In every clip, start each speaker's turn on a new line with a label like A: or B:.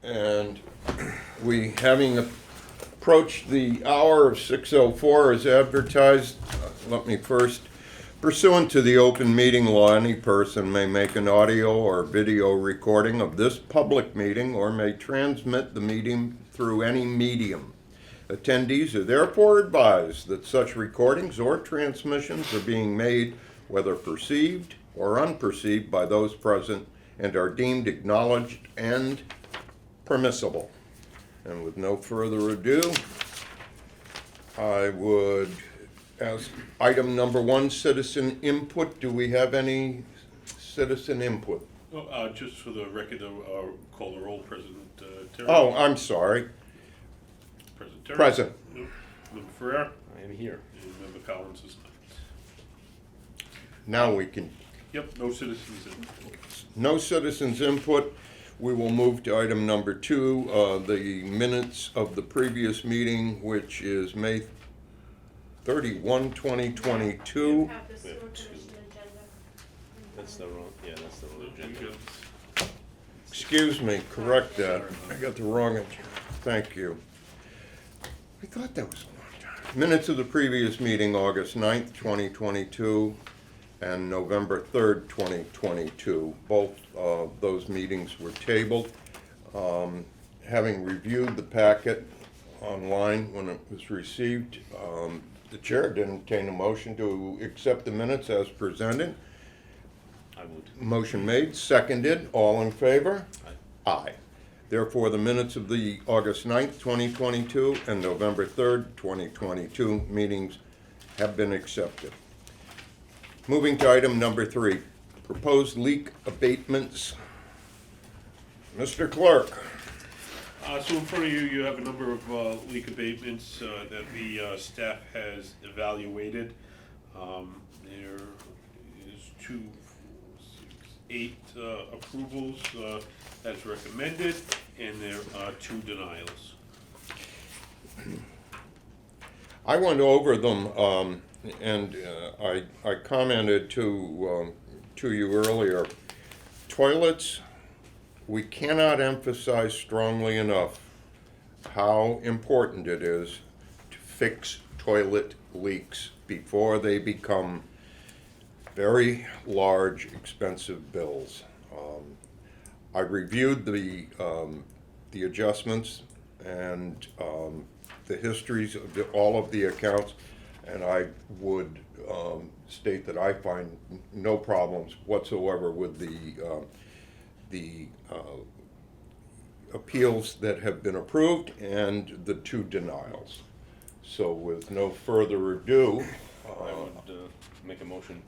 A: And we, having approached the hour of 6:04 as advertised, let me first, pursuant to the open meeting law, any person may make an audio or video recording of this public meeting or may transmit the meeting through any medium. Attendees are therefore advised that such recordings or transmissions are being made, whether perceived or unperceived, by those present and are deemed acknowledged and permissible. And with no further ado, I would ask item number 1, citizen input. Do we have any citizen input?
B: Just for the record, call the roll, President Terry.
A: Oh, I'm sorry.
B: President Terry.
A: Present.
B: Member Ferrer.
C: I am here.
B: And Member Collins is not.
A: Now we can,
B: Yep, no citizens in.
A: no citizens input. We will move to item number 2, the minutes of the previous meeting, which is May 31, 2022.
D: You have the sewer
C: Yeah,
D: commission agenda.
C: That's the wrong, yeah, that's the wrong agenda.
A: Excuse me, correct that. I got the wrong agenda. Thank you. I thought that was a long time. Minutes of the previous meeting, August 9th, 2022, and November 3rd, 2022. Both of those meetings were tabled. Having reviewed the packet online when it was received, the chair did entertain a motion to accept the minutes as presented.
C: I would.
A: Motion made, seconded, all in favor?
C: Aye.
A: Aye. Therefore, the minutes of the August 9th, 2022 and November 3rd, 2022 meetings have been accepted. Moving to item number 3, proposed leak abatements. Mr. Clerk.
B: So in front of you, you have a number of leak abatements that the staff has evaluated. There is 2, 4, 6, 8 approvals as recommended, and there are 2 denials.
A: I went over them, and I commented to you earlier. Toilets, we cannot emphasize strongly enough how important it is to fix toilet leaks before they become very large, expensive bills. I reviewed the adjustments and the histories of all of the accounts, and I would state that I find no problems whatsoever with the appeals that have been approved and the 2 denials. So with no further ado,
C: I would make a motion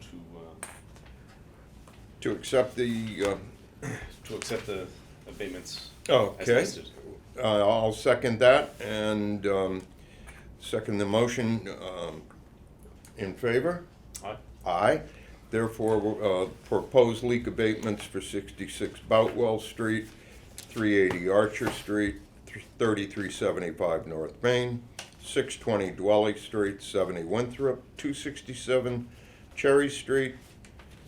A: to accept the,
C: to accept the abatements as
A: okay,
C: listed.
A: I'll second that and second the motion. In favor?
C: Aye.
A: Aye. Therefore, proposed leak abatements for 66 Boutwell Street, 380 Archer Street, 3375 North Main, 620 Dwelly Street, 70 Winthrop, 267 Cherry Street,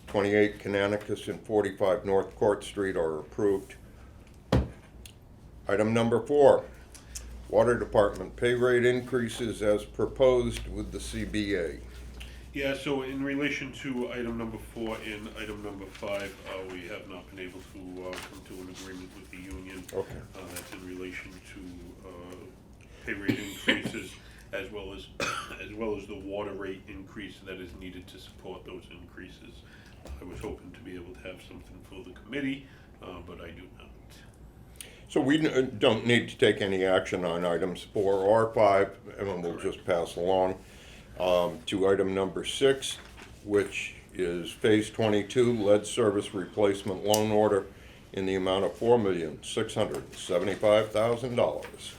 A: 28 Canonicus, and 45 North Court Street are approved. Item number 4, Water Department pay rate increases as proposed with the CBA.
B: Yeah, so in relation to item number 4 and item number 5, we have not been able to come to an agreement with the union.
A: Okay.
B: That's in relation to pay rate increases as well as the water rate increase that is needed to support those increases. I was hoping to be able to have something for the committee, but I do not.
A: So we don't need to take any action on items 4 or 5, and we'll just pass along to item number 6, which is Phase 22 lead service replacement loan order in the amount of $4,675,000.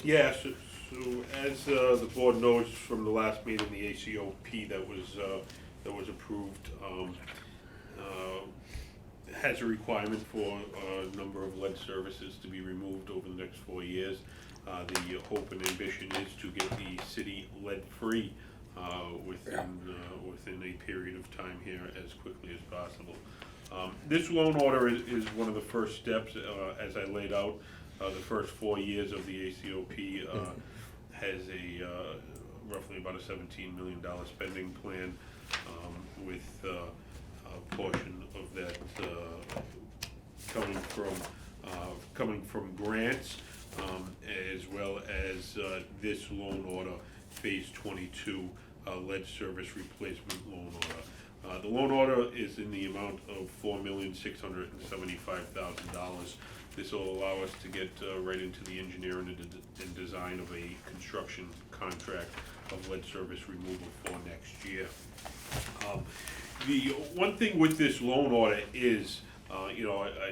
B: Yeah, so as the board knows from the last meeting, the ACOP that was approved has a requirement for a number of lead services to be removed over the next 4 years. The hope and ambition is to get the city lead-free within a period of time here as quickly as possible. This loan order is one of the first steps, as I laid out. the first 4 years of the ACOP has a roughly about a $17 million spending plan, with a portion of that coming from grants, as well as this loan order, Phase 22 lead service replacement loan order. The loan order is in the amount of $4,675,000. This will allow us to get right into the engineering and design of a construction contract of lead service removal for next year. The one thing with this loan order is, I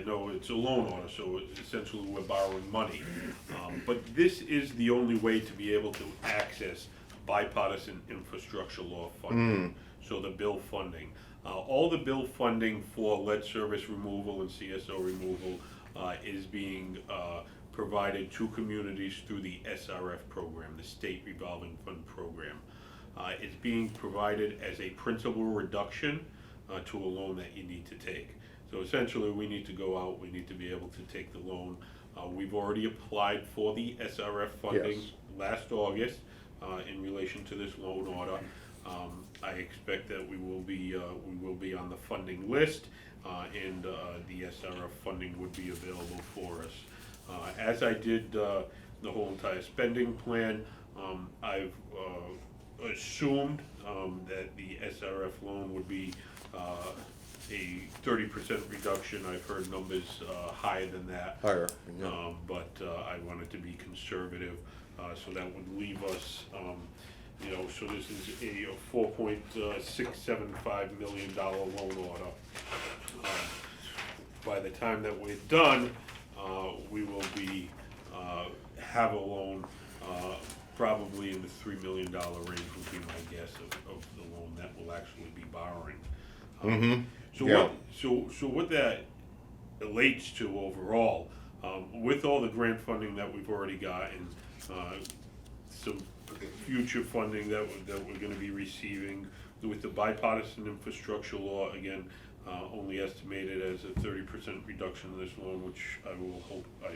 B: know it's a loan order, so essentially we're borrowing money. But this is the only way to be able to access bipartisan infrastructure law funding. So the bill funding. All the bill funding for lead service removal and CSO removal is being provided to communities through the SRF program, the State Revolving Fund Program. It's being provided as a principal reduction to a loan that you need to take. So essentially we need to go out, we need to be able to take the loan. We've already applied for the SRF funding last August in relation to this loan order. I expect that we will be on the funding list, and the SRF funding would be available for us. As I did the whole entire spending plan, I've assumed that the SRF loan would be a 30% reduction. I've heard numbers higher than that.
A: Higher, yeah.
B: But I wanted to be conservative, so that would leave us, so this is a $4.675 million loan order. By the time that we're done, we will be have a loan probably in the $3 million range would be my guess of the loan that we'll actually be borrowing. So what that relates to overall, with all the grant funding that we've already gotten, some future funding that we're going to be receiving, with the bipartisan infrastructure law, again, only estimated as a 30% reduction in this loan, which I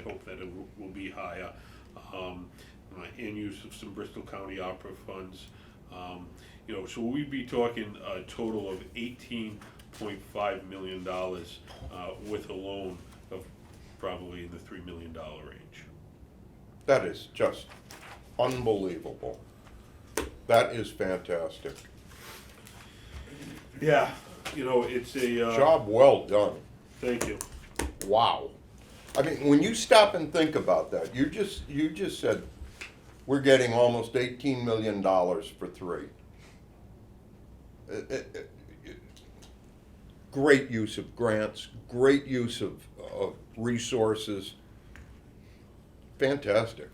B: hope that it will be higher, and use of some Bristol County opera funds. So we'd be talking a total of $18.5 million with a loan of probably in the $3 million range.
A: That is just unbelievable. That is fantastic.
B: Yeah, it's a
A: Job well done.
B: Thank you.
A: Wow. I mean, when you stop and think about that, you just said we're getting almost $18 million for three. Great use of grants, great use of resources. Fantastic.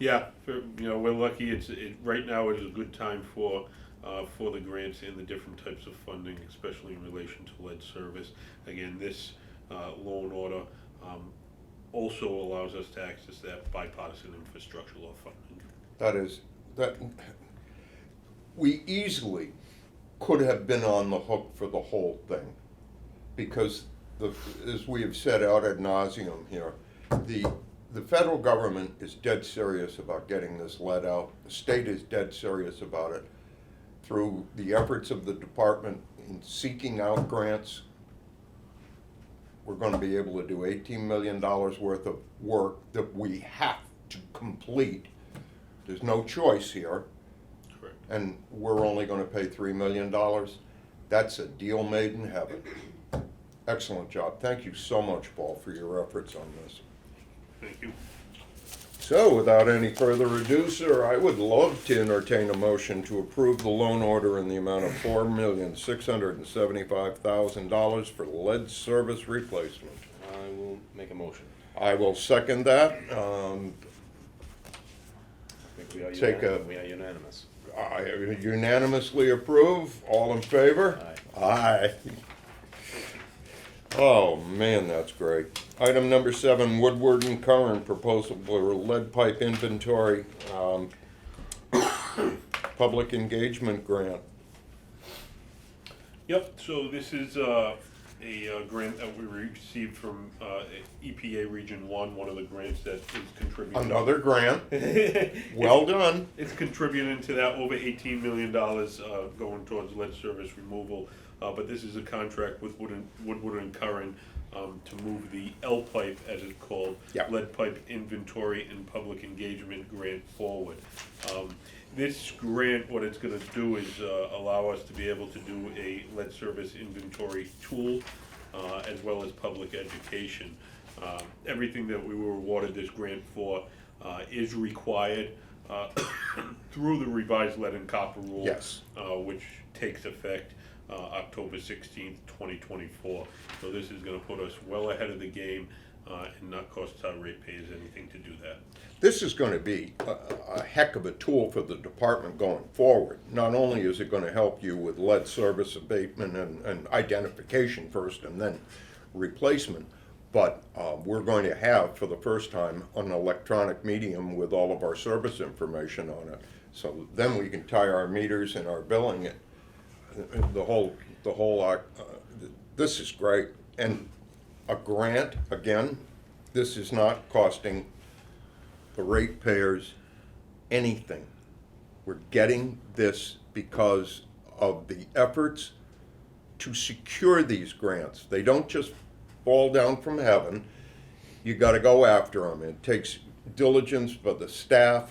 B: Yeah, we're lucky. Right now it is a good time for the grants and the different types of funding, especially in relation to lead service. Again, this loan order also allows us to access that bipartisan infrastructure law funding.
A: That we easily could have been on the hook for the whole thing, because as we have said out ad nauseum here, the federal government is dead serious about getting this lead out. The state is dead serious about it. Through the efforts of the department in seeking out grants, we're going to be able to do $18 million worth of work that we have to complete. There's no choice here.
B: Correct.
A: And we're only going to pay $3 million. That's a deal made in heaven. Excellent job. Thank you so much, Paul, for your efforts on this.
B: Thank you.
A: So, without any further ado, sir, I would love to entertain a motion to approve the loan order in the amount of $4,675,000 for lead service replacement.
C: I will make a motion.
A: I will second that.
C: I think we are unanimous.
A: I unanimously approve. All in favor?
C: Aye.
A: Aye. Oh, man, that's great. Item number 7, Woodward and Curran proposal for lead pipe inventory, public engagement grant.
B: Yep, so this is a a grant that we received from EPA Region 1, one of the grants that is contributing.
A: Another grant, well done.
B: It's contributing to that over $18 million going towards lead service removal. But this is a contract with Woodward and Curran to move the L-pipe, as it's called,
A: Yep.
B: lead pipe inventory and public engagement grant forward. This grant, what it's gonna do is allow us to be able to do a lead service inventory tool, as well as public education. Everything that we were awarded this grant for is required through the revised lead and copper rule.
A: Yes.
B: Which takes effect October 16th, 2024. So this is gonna put us well ahead of the game and not cost our ratepayers anything to do that.
A: This is going to be a heck of a tool for the department going forward. Not only is it going to help you with lead service abatement and identification first and then replacement, but we're going to have, for the first time, an electronic medium with all of our service information on it. So then we can tie our meters and our billing, this is great. And a grant, again, this is not costing the ratepayers anything. We're getting this because of the efforts to secure these grants. They don't just fall down from heaven. You gotta go after them. It takes diligence by the staff,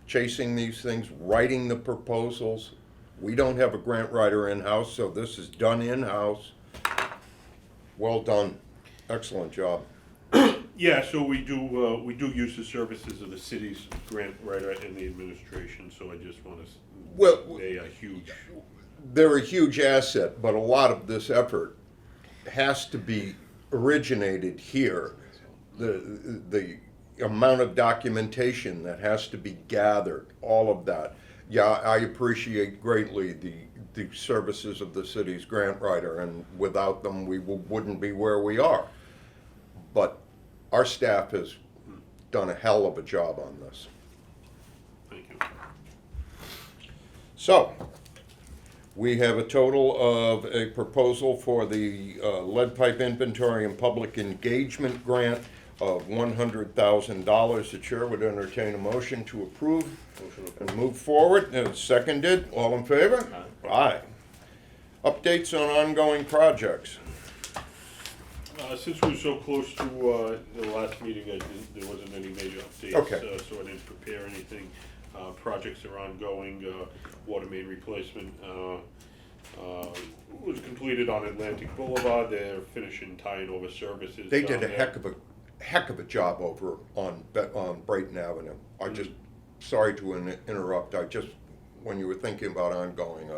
A: chasing these things, writing the proposals. We don't have a grant writer in-house, so this is done in-house. Well done. Excellent job.
B: Yeah, so we do use the services of the city's grant writer and the administration, so I just want to,
A: Well,
B: they are huge.
A: they're a huge asset, but a lot of this effort has to be originated here. The amount of documentation that has to be gathered, all of that. Yeah, I appreciate greatly the services of the city's grant writer, and without them, we wouldn't be where we are. But our staff has done a hell of a job on this.
B: Thank you.
A: So, we have a total of a proposal for the lead pipe inventory and public engagement grant of $100,000. The chair would entertain a motion to approve and move forward. And it's seconded. All in favor? Aye. Updates on ongoing projects.
B: Since we were so close to the last meeting, there wasn't any major updates.
A: Okay.
B: So I didn't prepare anything. Projects are ongoing. Water main replacement was completed on Atlantic Boulevard. They're finishing tying over services.
A: They did
B: down
A: a
B: there.
A: heck of a job over on Brighton Avenue. I just, sorry to interrupt, when you were thinking about ongoing,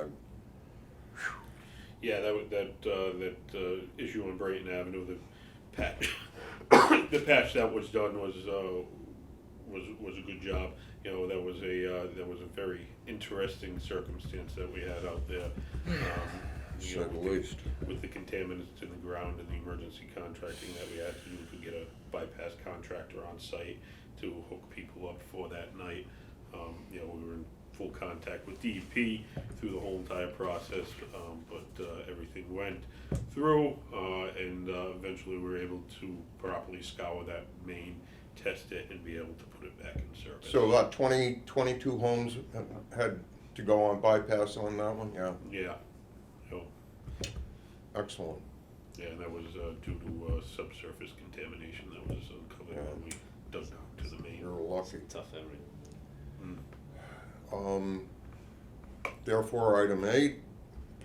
B: Yeah, that issue on Brighton Avenue, the patch, the patch that was done was a good job. You know, that was a very interesting circumstance that we had out there.
A: say the least.
B: With the contaminants in the ground and the emergency contracting that we had to do to get a bypass contractor on site to hook people up for that night. You know, we were in full contact with DEP through the whole entire process, but everything went through, and eventually we were able to properly scour that main, test it, and be able to put it back in service.
A: So about 22 homes had to go on bypass on that one, yeah,
B: Yeah. So,
A: excellent.
B: yeah, and that was due to subsurface contamination that was uncovered when we dug to the main.
A: You're lucky.
C: Tough area.
A: Therefore, item 8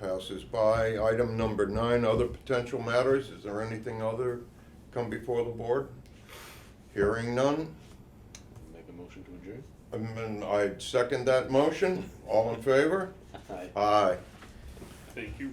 A: passes by. Item number 9, other potential matters. Is there anything other come before the board? Hearing none.
C: Make a motion to adjourn?
A: And I'd second that motion. All in favor?
C: Aye.
A: Aye.
B: Thank you.